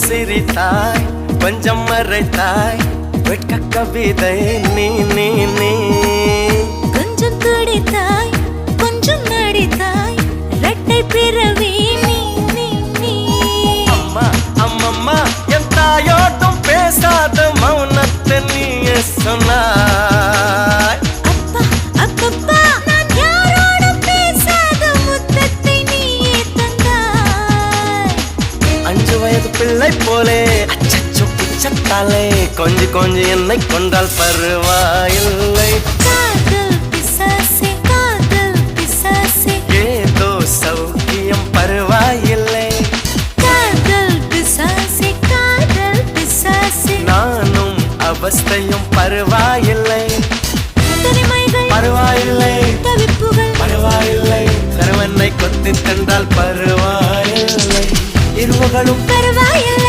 சிரித்தாய் கொஞ்சம் மறைத்தாய் வெட்க கவிதை நீ நீ நீ கொஞ்சம் துடித்தாய் கொஞ்சம் நடித்தாய் இரட்டை பிறவி நீ நீ நீ அம்மா அம்மம்மா என் தாயோட்டும் பேசாத மௌனத்தை நீயே சொன்னாய் அப்பா அப்பப்பா நான் யாரோடும் பேசாத முத்தத்தை நீயே தந்தாய் 5 வயது பிள்ளை போலே அச்சச்சோ பிச்சத்தாலே கொஞ்சி கொஞ்சி என்னை கொண்டால் பருவாயில்லை காதல் பிசாசே ஏதோ சௌக்கியம் பருவாயில்லை காதல் பிசாசே நானும் அவஸ்தையும் பருவாயில்லை தனிமைகள் பருவாயில்லை தவிப்புகள் பருவாயில்லை கருவனை கொத்தி தந்தால் பருவாயில்லை இருவுகளும்